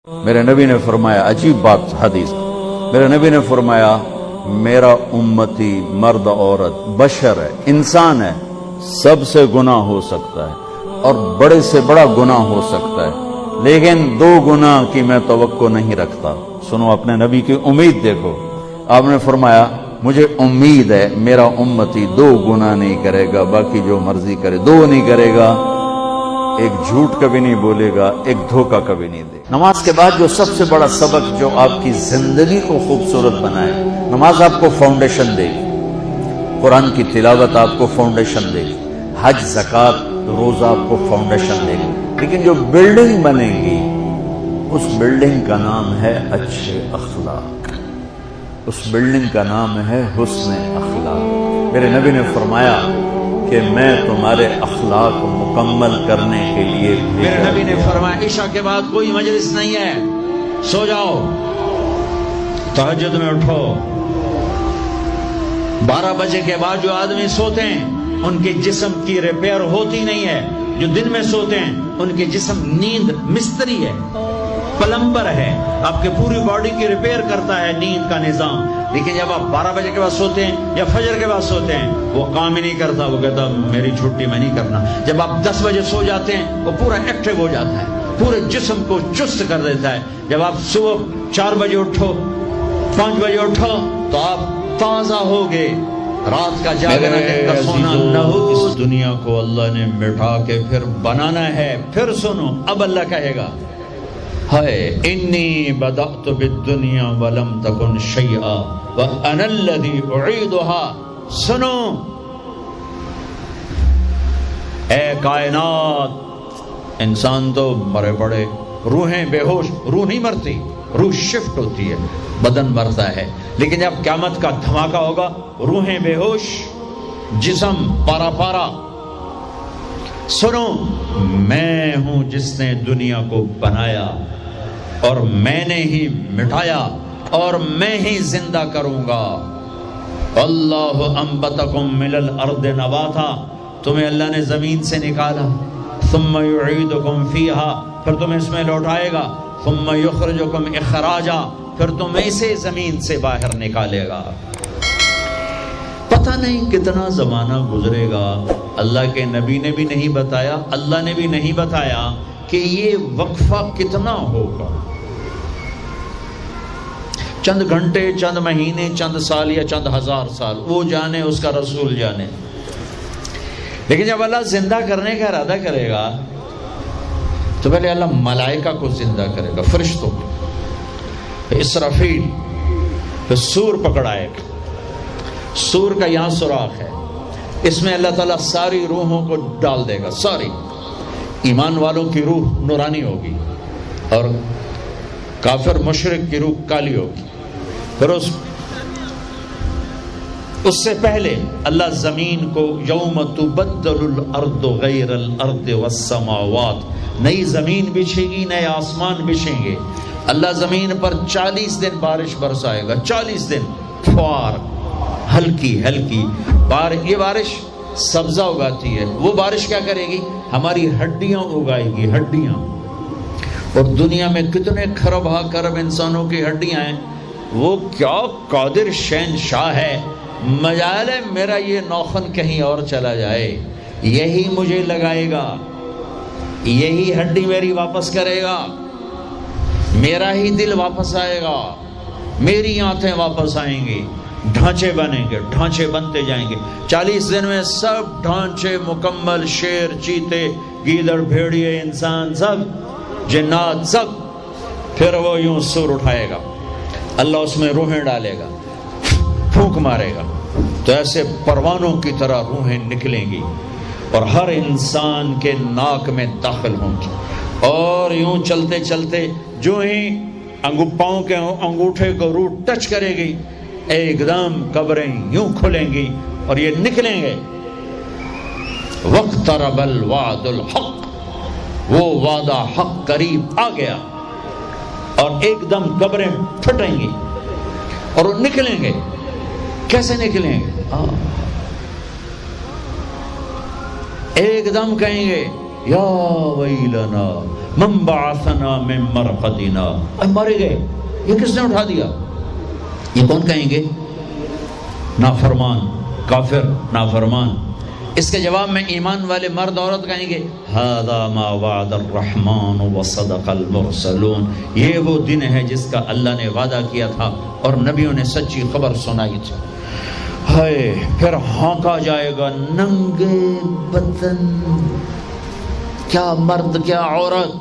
میرے نبی نے فرمایا، عجیب بات حدیث، میرے نبی نے فرمایا میرا امتی مرد عورت بشر ہے، انسان ہے، سب سے گناہ ہو سکتا ہے اور بڑے سے بڑا گناہ ہو سکتا ہے، لیکن 2 گناہ کی میں توقع نہیں رکھتا۔ سنو اپنے نبی کی امید دیکھو، آپ نے فرمایا مجھے امید ہے میرا امتی 2 گناہ نہیں کرے گا، باقی جو مرضی کرے 2 نہیں کرے گا، ایک جھوٹ کبھی نہیں بولے گا، ایک دھوکہ کبھی نہیں دے گا۔ نماز کے بعد جو سب سے بڑا سبق جو آپ کی زندگی کو خوبصورت بنائے، نماز آپ کو فاؤنڈیشن دے گی، قرآن کی تلاوت آپ کو فاؤنڈیشن دے گی، حج زکوٰۃ روزہ آپ کو فاؤنڈیشن دے گی، لیکن جو بلڈنگ بنے گی اس بلڈنگ کا نام ہے اچھے اخلاق، اس بلڈنگ کا نام ہے حسن اخلاق۔ میرے نبی نے فرمایا کہ میں تمہارے اخلاق مکمل کرنے کے لیے میرے نبی نے فرمایا عشاء کے بعد کوئی مجلس نہیں ہے، سو جاؤ، تہجد میں اٹھو۔ 12 بجے کے بعد جو آدمی سوتے ہیں ان کے جسم کی ریپیئر ہوتی نہیں ہے، جو دن میں سوتے ہیں ان کے جسم نیند مستری ہے، پلمبر ہے، آپ کے پوری باڈی کی ریپیئر کرتا ہے نیند کا نظام، لیکن جب آپ 12 بجے کے بعد سوتے ہیں یا فجر کے بعد سوتے ہیں وہ کام ہی نہیں کرتا، وہ کہتا میری چھٹی میں نہیں کرنا۔ جب آپ 10 بجے سو جاتے ہیں وہ پورا ایکٹیو ہو جاتا ہے، پورے جسم کو چست کر دیتا ہے۔ جب آپ صبح 4 بجے اٹھو، 5 بجے اٹھو تو آپ تازہ ہوگے۔ رات کا جاگنا دن کا سونا نہ ہو۔ اس دنیا کو اللہ نے مٹا کے پھر بنانا ہے۔ پھر سنو، اب اللہ کہے گا ہائے انی بدأت بالدنیا ولم تکن شیئا وانا الذی اعیدها۔ سنو اے کائنات، انسان تو مرے پڑے، روحیں بے ہوش، روح نہیں مرتی، روح شفٹ ہوتی ہے، بدن مرتا ہے، لیکن جب قیامت کا دھماکہ ہوگا روحیں بے ہوش، جسم پارا پارا۔ سنو، میں ہوں جس نے دنیا کو بنایا اور میں نے ہی مٹایا اور میں ہی زندہ کروں گا۔ اللہ انبتکم من الارض نباتا، تمہیں اللہ نے زمین سے نکالا، ثم یعیدکم فیہا، پھر تمہیں اس میں لوٹائے گا، ثم یخرجکم اخراجا، پھر تمہیں اسے زمین سے باہر نکالے گا۔ پتہ نہیں کتنا زمانہ گزرے گا، اللہ کے نبی نے بھی نہیں بتایا، اللہ نے بھی نہیں بتایا کہ یہ وقفہ کتنا ہوگا۔ چند گھنٹے، چند مہینے، چند سال یا چند ہزار سال، وہ جانے، اس کا رسول جانے۔ لیکن جب اللہ زندہ کرنے کا ارادہ کرے گا تو پہلے اللہ ملائکہ کو زندہ کرے گا، فرشتوں کو، اسرافیل، پھر سور پکڑائے گا۔ سور کا یہاں سوراخ ہے، اس میں اللہ تعالیٰ ساری روحوں کو ڈال دے گا، ساری۔ ایمان والوں کی روح نورانی ہوگی اور کافر مشرک کی روح کالی ہوگی۔ پھر اس سے پہلے اللہ زمین کو یوم تبدل الارض غیر الارض والسماوات، نئی زمین بچھے گی، نئے آسمان بچھیں گے۔ اللہ زمین پر 40 دن بارش برسائے گا، 40 دن فوار، ہلکی ہلکی یہ بارش سبزہ اگاتی ہے، وہ بارش کیا کرے گی؟ ہماری ہڈیاں اگائے گی، ہڈیاں۔ اور دنیا میں کتنے کھرب ہا کرب انسانوں کی ہڈیاں ہیں، وہ کیا قادر شہنشاہ ہے، مجال ہے میرا یہ نوخن کہیں اور چلا جائے، یہی مجھے لگائے گا، یہی ہڈی میری واپس کرے گا، میرا ہی دل واپس آئے گا، میری آنتیں واپس آئیں گی، ڈھانچے بنیں گے، ڈھانچے بنتے جائیں گے۔ 40 دن میں سب ڈھانچے مکمل، شیر، چیتے، گیدڑ، بھیڑیے، انسان، سب جنات، سب۔ پھر وہ یوں سور اٹھائے گا، اللہ اس میں روحیں ڈالے گا، پھونک مارے گا، تو ایسے پروانوں کی طرح روحیں نکلیں گی اور ہر انسان کے ناک میں داخل ہوں گی، اور یوں چلتے چلتے جو ہی پاؤں کے انگوٹھے کو روح ٹچ کرے گی، ایک دم قبریں یوں کھلیں گی اور یہ نکلیں گے۔ وَاقْتَرَبَ الْوَعْدُ الْحَقُّ، وہ وعدہ حق قریب آ گیا، اور ایک دم قبریں پھٹیں گی اور وہ نکلیں گے۔ کیسے نکلیں گے؟ ایک دم کہیں گے یا ویلنا من بعثنا من مرقدنا، مارے گئے، یہ کس نے اٹھا دیا؟ یہ کون کہیں گے؟ نافرمان، کافر، نافرمان۔ اس کے جواب میں ایمان والے مرد عورت کہیں گے ھذا ما وعد الرحمن وصدق المرسلون، یہ وہ دن ہے جس کا اللہ نے وعدہ کیا تھا اور نبیوں نے سچی خبر سنائی تھی۔ ہائے، پھر ہانکا جائے گا ننگے بدن، کیا مرد کیا عورت،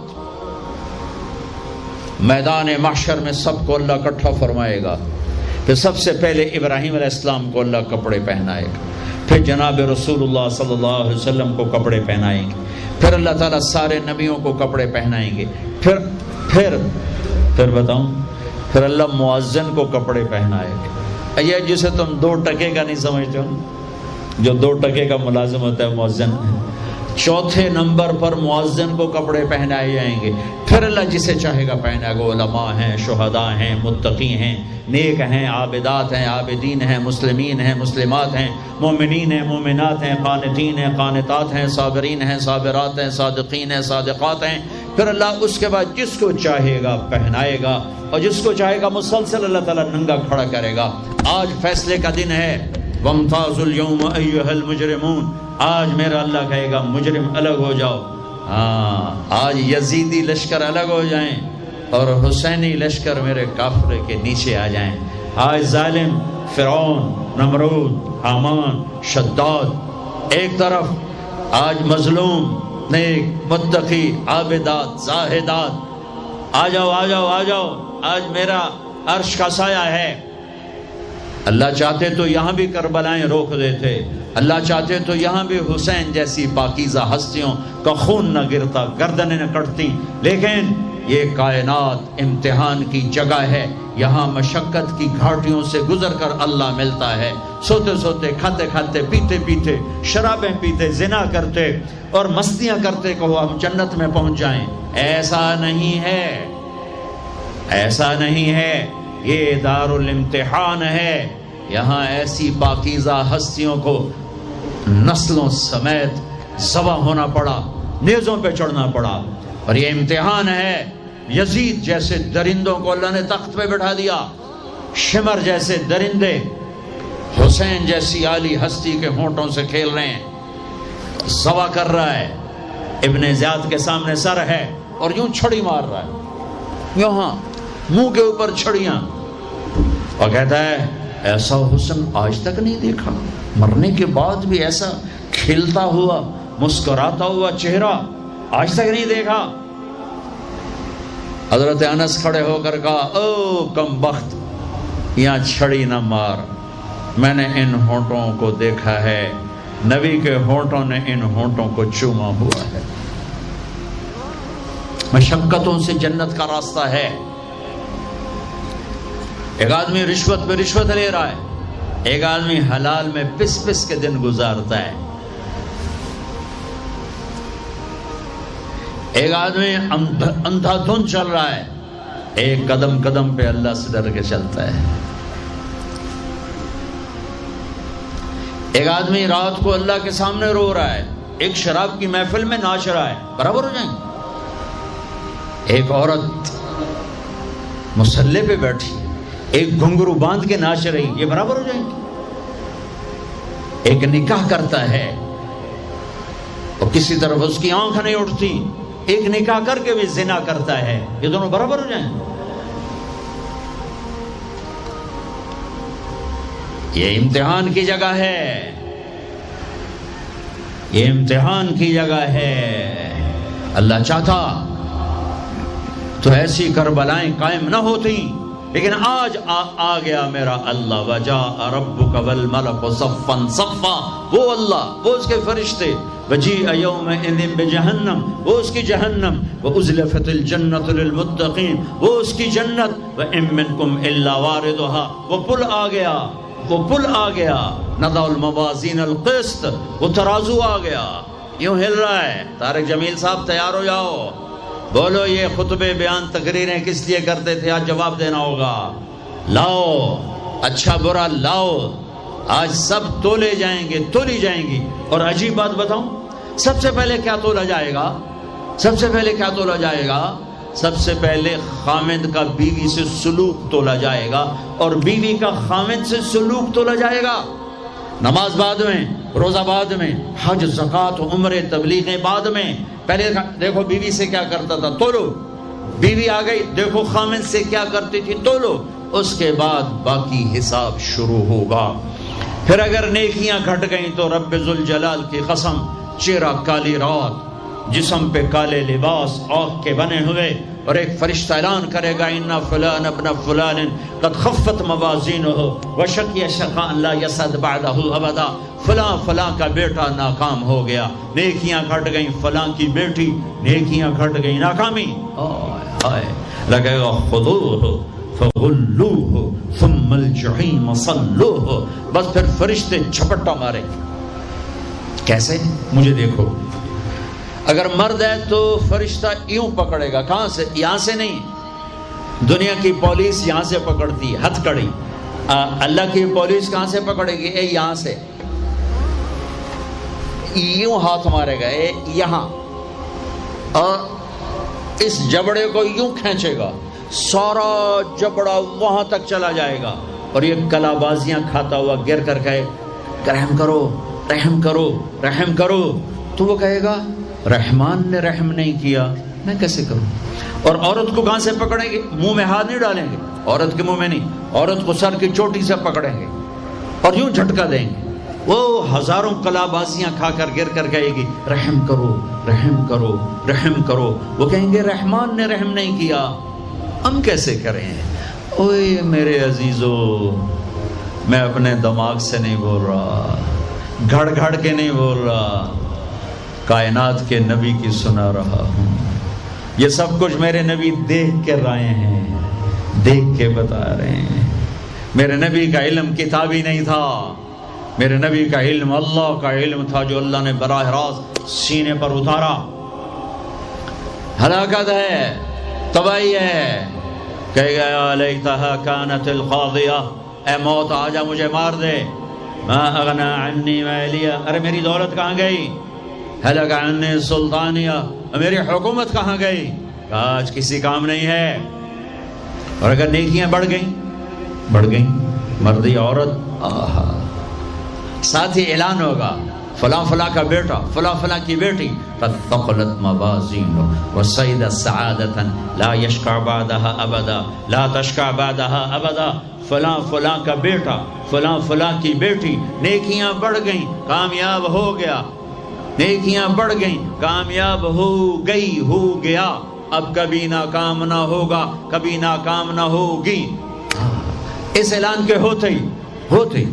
میدان محشر میں سب کو اللہ اکٹھا فرمائے گا۔ پھر سب سے پہلے ابراہیم علیہ السلام کو اللہ کپڑے پہنائے گا، پھر جناب رسول اللہ صلی اللہ علیہ وسلم کو کپڑے پہنائیں گے، پھر اللہ تعالیٰ سارے نبیوں کو کپڑے پہنائیں گے، پھر بتاؤں، پھر اللہ مؤذن کو کپڑے پہنائے گا، یہ جسے تم 2 ٹکے کا نہیں سمجھتے ہو، جو 2 ٹکے کا ملازم ہوتا ہے مؤذن، چوتھے نمبر پر مؤذن کو کپڑے پہنائے جائیں گے، پھر اللہ جسے چاہے گا پہنائے گا۔ علماء ہیں، شہداء ہیں، متقی ہیں، نیک ہیں، عابدات ہیں، عابدین ہیں، مسلمین ہیں، مسلمات ہیں، مومنین ہیں، مومنات ہیں، قانتین ہیں، قانتات ہیں، صابرین ہیں، صابرات ہیں، صادقین ہیں، صادقات ہیں۔ پھر اللہ اس کے بعد جس کو چاہے گا پہنائے گا اور جس کو چاہے گا مسلسل اللہ تعالیٰ ننگا کھڑا کرے گا۔ آج فیصلے کا دن ہے، وَامْتَازُوا الْيَوْمَ أَيُّهَا الْمُجْرِمُونَ، آج میرا اللہ کہے گا مجرم الگ ہو جاؤ۔ آج یزیدی لشکر الگ ہو جائیں اور حسینی لشکر میرے کافرے کے نیچے آ جائیں۔ آج ظالم فرعون، نمرود، حامان، شداد ایک طرف، آج مظلوم، نیک، متقی، عابدات، زاہدات، آ جاؤ آ جاؤ آ جاؤ، آج میرا عرش کا سایہ ہے۔ اللہ چاہتے تو یہاں بھی کربلائیں روک دیتے، اللہ چاہتے تو یہاں بھی حسین جیسی پاکیزہ ہستیوں کا خون نہ گرتا، گردنیں نہ کٹتی، لیکن یہ کائنات امتحان کی جگہ ہے، یہاں مشقت کی گھاٹیوں سے گزر کر اللہ ملتا ہے۔ سوتے سوتے، کھاتے کھاتے، پیتے پیتے، شرابیں پیتے، زنا کرتے اور مستیاں کرتے کہو ہم جنت میں پہنچ جائیں، ایسا نہیں ہے، ایسا نہیں ہے، یہ دار الامتحان ہے۔ یہاں ایسی پاکیزہ ہستیوں کو نسلوں سمیت ذبح ہونا پڑا، نیزوں پہ چڑھنا پڑا، اور یہ امتحان ہے۔ یزید جیسے درندوں کو اللہ نے تخت پہ بٹھا دیا، شمر جیسے درندے حسین جیسی عالی ہستی کے ہونٹوں سے کھیل رہے ہیں، ذبح کر رہا ہے، ابن زیاد کے سامنے سر ہے اور یوں چھڑی مار رہا ہے، یہاں منہ کے اوپر چھڑیاں، اور کہتا ہے ایسا حسن آج تک نہیں دیکھا، مرنے کے بعد بھی ایسا کھلتا ہوا مسکراتا ہوا چہرہ آج تک نہیں دیکھا۔ حضرت انس کھڑے ہو کر کہا او کم بخت، یہاں چھڑی نہ مار، میں نے ان ہونٹوں کو دیکھا ہے، نبی کے ہونٹوں نے ان ہونٹوں کو چوما ہوا ہے۔ مشقتوں سے جنت کا راستہ ہے۔ ایک آدمی رشوت پہ رشوت لے رہا ہے، ایک آدمی حلال میں پس پس کے دن گزارتا ہے، ایک آدمی اندھا دھن چل رہا ہے، ایک قدم قدم پہ اللہ سے ڈر کے چلتا ہے، ایک آدمی رات کو اللہ کے سامنے رو رہا ہے، ایک شراب کی محفل میں ناچ رہا ہے، برابر ہو جائیں گے؟ ایک عورت مصلی پہ بیٹھی، ایک گھنگرو باندھ کے ناچ رہی، یہ برابر ہو جائیں گے؟ ایک نکاح کرتا ہے اور کسی طرف اس کی آنکھ نہیں اٹھتی، ایک نکاح کر کے بھی زنا کرتا ہے، یہ دونوں برابر ہو جائیں گے؟ یہ امتحان کی جگہ ہے، یہ امتحان کی جگہ ہے۔ اللہ چاہتا تو ایسی کربلائیں قائم نہ ہوتی، لیکن آج آ گیا میرا اللہ، وجاء ربک والملک صفا صفا، وہ اللہ، وہ اس کے فرشتے، وجیء یومئذ بجہنم، وہ اس کی جہنم، وازلفت الجنۃ للمتقین، وہ اس کی جنت، وان منکم الا واردها، وہ پل آ گیا، وہ پل آ گیا، نضع الموازین القسط، وہ ترازو آ گیا، یوں ہل رہا ہے۔ طارق جمیل صاحب تیار ہو جاؤ، بولو یہ خطبے بیان تقریریں کس لیے کرتے تھے، آج جواب دینا ہوگا، لاؤ اچھا برا لاؤ، آج سب تولے جائیں گے، تولی جائیں گی۔ اور عجیب بات بتاؤں، سب سے پہلے کیا تولا جائے گا؟ سب سے پہلے کیا تولا جائے گا؟ سب سے پہلے خامد کا بیوی سے سلوک تولا جائے گا، اور بیوی کا خامد سے سلوک تولا جائے گا۔ نماز بعد میں، روزہ بعد میں، حج، زکوٰۃ، عمرے، تبلیغیں بعد میں۔ پہلے دیکھو بیوی سے کیا کرتا تھا، تولو۔ بیوی آ گئی، دیکھو خامد سے کیا کرتی تھی، تولو۔ اس کے بعد باقی حساب شروع ہوگا۔ پھر اگر نیکیاں گھٹ گئیں تو رب ذوالجلال کی قسم، چہرہ کالی رات، جسم پہ کالے لباس، آنکھ کے بنے ہوئے، اور ایک فرشتہ اعلان کرے گا ان فلان ابن فلان قد خفت موازینہ وشقی شقاء لا یسعد بعدہ ابدا، فلاں فلاں کا بیٹا ناکام ہو گیا، نیکیاں گھٹ گئیں، فلاں کی بیٹی نیکیاں گھٹ گئیں، ناکامی۔ لگے گا خذوہ فغلوہ ثم الجحیم صلوہ، بس پھر فرشتے جھپٹا مارے۔ کیسے؟ مجھے دیکھو، اگر مرد ہے تو فرشتہ یوں پکڑے گا، کہاں سے؟ یہاں سے نہیں، دنیا کی پولیس یہاں سے پکڑتی ہے، ہتھ کڑی۔ اللہ کی پولیس کہاں سے پکڑے گی؟ اے یہاں سے، یوں ہاتھ مارے گا، اے یہاں، اور اس جبڑے کو یوں کھینچے گا، سارا جبڑا وہاں تک چلا جائے گا، اور یہ کلا بازیاں کھاتا ہوا گر کر کہے رحم کرو رحم کرو رحم کرو، تو وہ کہے گا رحمان نے رحم نہیں کیا، میں کیسے کروں؟ اور عورت کو کہاں سے پکڑیں گے؟ منہ میں ہاتھ نہیں ڈالیں گے، عورت کے منہ میں نہیں، عورت کو سر کی چوٹی سے پکڑیں گے اور یوں جھٹکا دیں گے، وہ ہزاروں کلا بازیاں کھا کر گر کر کہے گی رحم کرو رحم کرو رحم کرو، وہ کہیں گے رحمان نے رحم نہیں کیا، ہم کیسے کریں؟ اوے میرے عزیزو، میں اپنے دماغ سے نہیں بول رہا، گھڑ گھڑ کے نہیں بول رہا، کائنات کے نبی کی سنا رہا ہوں۔ یہ سب کچھ میرے نبی دیکھ کے رائے ہیں، دیکھ کے بتا رہے ہیں۔ میرے نبی کا علم کتابی نہیں تھا، میرے نبی کا علم اللہ کا علم تھا، جو اللہ نے براہ راست سینے پر اتارا۔ ہلاکت ہے، تباہی ہے، کہے گا یا لیتہا کانت القاضیہ، اے موت آجا مجھے مار دے، ما اغنا عنی مالیہ، ارے میری دولت کہاں گئی؟ ہلک عنی سلطانیہ، میری حکومت کہاں گئی؟ آج کسی کام نہیں ہے۔ اور اگر نیکیاں بڑھ گئیں، مردی عورت، آہا، ساتھ ہی اعلان ہوگا فلاں فلاں کا بیٹا، فلاں فلاں کی بیٹی، قد ثقلت موازینہ وصعد سعادۃ لا یشقى بعدها ابدا، لا تشقى بعدها ابدا، فلاں فلاں کا بیٹا، فلاں فلاں کی بیٹی، نیکیاں بڑھ گئیں، کامیاب ہو گیا، نیکیاں بڑھ گئیں، کامیاب ہو گئی، ہو گیا، اب کبھی ناکام نہ ہوگا، کبھی ناکام نہ ہوگی۔ اس اعلان کے ہوتے ہی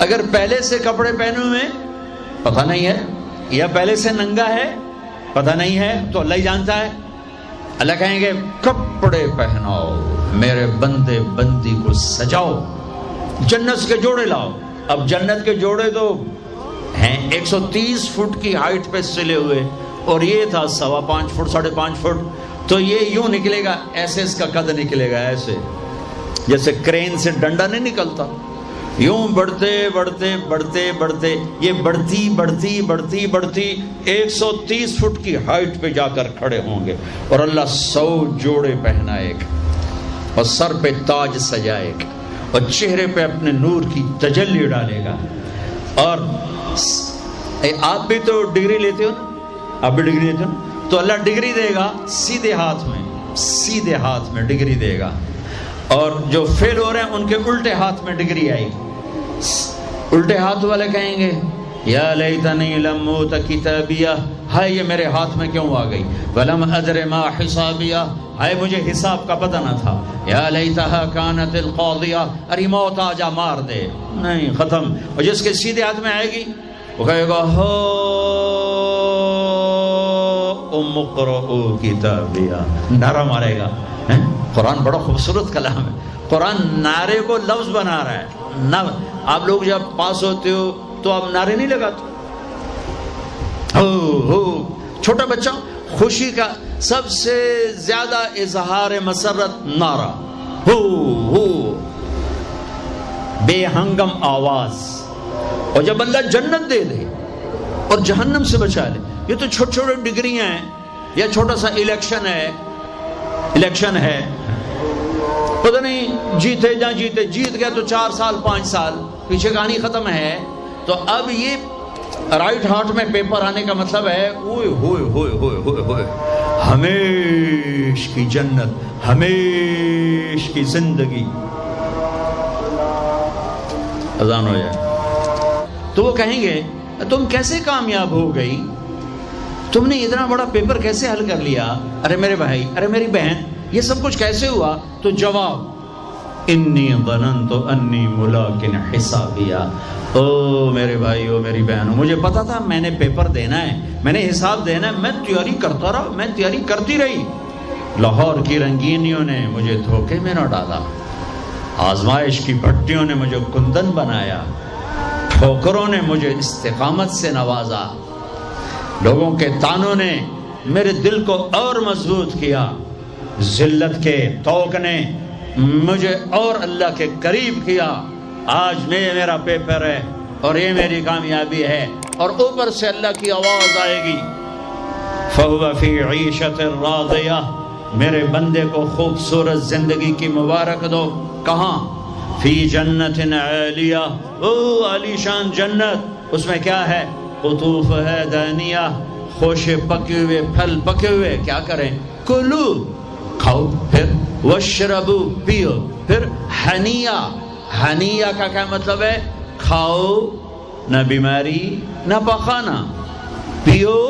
اگر پہلے سے کپڑے پہنے ہوئے پتہ نہیں ہے، یا پہلے سے ننگا ہے پتہ نہیں ہے، تو اللہ ہی جانتا ہے۔ اللہ کہیں گے کپڑے پہناؤ، میرے بندے بندی کو سجاؤ، جنت کے جوڑے لاؤ۔ اب جنت کے جوڑے تو ہیں 130 فٹ کی ہائٹ پہ سلے ہوئے، اور یہ تھا 5.25 فٹ 5.5 فٹ، تو یہ یوں نکلے گا، ایسے اس کا قد نکلے گا، ایسے جیسے کرین سے ڈنڈا نہیں نکلتا، یوں بڑھتے بڑھتے بڑھتے بڑھتے یہ بڑھتی بڑھتی بڑھتی بڑھتی 130 فٹ کی ہائٹ پہ جا کر کھڑے ہوں گے، اور اللہ 100 جوڑے پہنائے گا، اور سر پہ تاج سجائے گا، اور چہرے پہ اپنے نور کی تجلی ڈالے گا۔ اور آپ بھی تو ڈگری لیتے ہو نا، آپ بھی ڈگری لیتے ہو نا، تو اللہ ڈگری دے گا سیدھے ہاتھ میں ڈگری دے گا، اور جو فیل ہو رہے ہیں ان کے الٹے ہاتھ میں ڈگری آئے گی۔ الٹے ہاتھ والے کہیں گے یا لیتنی لم اوت کتابیہ، ہائے یہ میرے ہاتھ میں کیوں آ گئی، ولم ادر ما حسابیہ، ہائے مجھے حساب کا پتہ نہ تھا، یا لیتہا کانت القاضیہ، ارے موت آ جا مار دے، نہیں ختم۔ اور جس کے سیدھے ہاتھ میں آئے گی وہ کہے گا ہو ام اقرؤ کتابیہ، نعرہ مارے گا۔ قرآن بڑا خوبصورت کلام ہے، قرآن نعرے کو لفظ بنا رہا ہے۔ آپ لوگ جب پاس ہوتے ہو تو آپ نعرے نہیں لگاتے، ہو چھوٹا بچہ خوشی کا سب سے زیادہ اظہار مسرت نعرہ، ہو بے ہنگم آواز۔ اور جب اللہ جنت دے دے اور جہنم سے بچا لے. یہ تو چھوٹے چھوٹے ڈگریاں ہیں یا چھوٹا سا الیکشن ہے پتہ نہیں جیتے یا جیت گیا تو 4 سال 5 سال پیچھے کہانی ختم ہے. تو اب یہ رائٹ ہارٹ میں پیپر آنے کا مطلب ہے اوئے ہوئے ہوئے ہوئے ہوئے ہوئے ہمیش کی جنت، ہمیش کی زندگی. اذان ہو جائے تو وہ کہیں گے تم کیسے کامیاب ہو گئی، تم نے اتنا بڑا پیپر کیسے حل کر لیا، ارے میرے بھائی، ارے میری بہن، یہ سب کچھ کیسے ہوا؟ تو جواب انی ظننت انی ملاق حسابیہ. او میرے بھائی، او میری بہن، مجھے پتا تھا میں نے پیپر دینا ہے، میں نے حساب دینا ہے، میں تیاری کرتا رہا، میں تیاری کرتی رہی. لاہور کی رنگینیوں نے مجھے دھوکے میں نہ ڈالا، آزمائش کی بھٹیوں نے مجھے کندن بنایا، ٹھوکروں نے مجھے استقامت سے نوازا، لوگوں کے تانوں نے میرے دل کو اور مضبوط کیا، ذلت کے طوق نے مجھے اور اللہ کے قریب کیا. آج میرا پیپر ہے اور یہ میری کامیابی ہے، اور اوپر سے اللہ کی آواز آئے گی فَهُوَ فِي عِيشَةٍ رَاضِيَةٍ، میرے بندے کو خوبصورت زندگی کی مبارک دو. کہاں؟ فی جنت عالیہ، او عالی شان جنت. اس میں کیا ہے؟ قطوف ہے دانیہ، خوشے پکے ہوئے، پھل پکے ہوئے. کیا کریں؟ کلو، کھاؤ، پھر وشربو، پیو، پھر ہنیہ. ہنیہ کا کیا مطلب ہے؟ کھاؤ، نہ بیماری نہ پخانہ، پیو،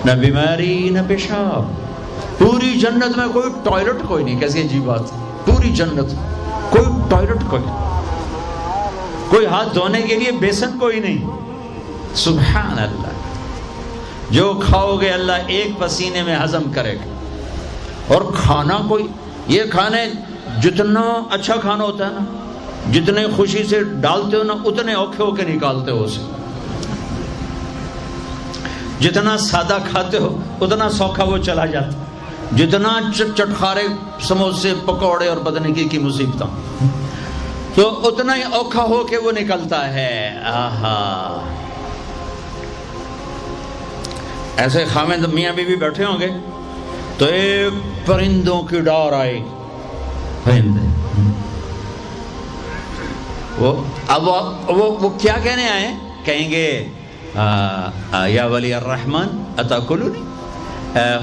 نہ بیماری نہ پیشاب. پوری جنت میں کوئی ٹوائلٹ کوئی نہیں. کیسی عجیب بات ہے، پوری جنت کوئی ٹوائلٹ کوئی ہاتھ دھونے کے لیے بیسن کوئی نہیں. سبحان اللہ. جو کھاؤ گے اللہ ایک پسینے میں ہضم کرے گا. اور کھانا کوئی، یہ کھانے جتنا اچھا کھانا ہوتا ہے نا، جتنے خوشی سے ڈالتے ہو نا، اتنے اوکھے ہو کے نکالتے ہو اسے. جتنا سادہ کھاتے ہو اتنا سوکھا وہ چلا جاتا. جتنا چٹخارے سموسے پکوڑے اور بدنگی کی مصیبتیں تو اتنا ہی اوکھا ہو کے وہ نکلتا ہے. آہا، ایسے خامد میاں بیوی بیٹھے ہوں گے تو ایک پرندوں کی ڈار آئے گی. پرندے وہ کیا کہنے آئے؟ کہیں گے یا ولی الرحمن اتاکلونی،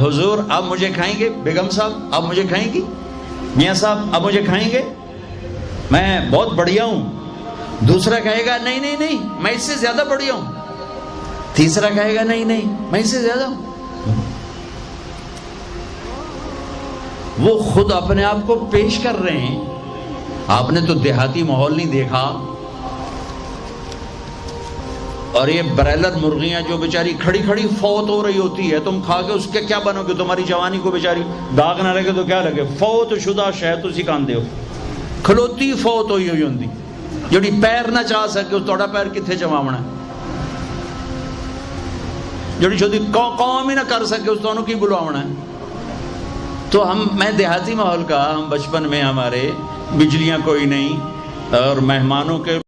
حضور آپ مجھے کھائیں گے، بیگم صاحب آپ مجھے کھائیں گی، میاں صاحب آپ مجھے کھائیں گے، میں بہت بڑھیا ہوں. دوسرا کہے گا نہیں نہیں نہیں میں اس سے زیادہ بڑھیا ہوں. تیسرا کہے گا نہیں نہیں میں اس سے زیادہ ہوں. وہ خود اپنے آپ کو پیش کر رہے ہیں. آپ نے تو دیہاتی ماحول نہیں دیکھا، اور یہ برائلر مرغیاں جو بیچاری کھڑی کھڑی فوت ہو رہی ہوتی ہے، تم کھا کے اس کے کیا بنو گے؟ تمہاری جوانی کو بیچاری داغ نہ لگے تو کیا لگے؟ فوت شدہ شہ تسی کاندے ہو. کھلوتی فوت ہوئی ہوئی ہوندی جڑی پیر نہ چاہ سکے، اس توڑا پیر کتھے جماونا ہے؟ جڑی شدی قوم ہی نہ کر سکے، اس دونوں کی بلواونا ہے. تو میں دیہاتی ماحول کا، ہم بچپن میں ہمارے بجلیاں کوئی نہیں اور مہمانوں کے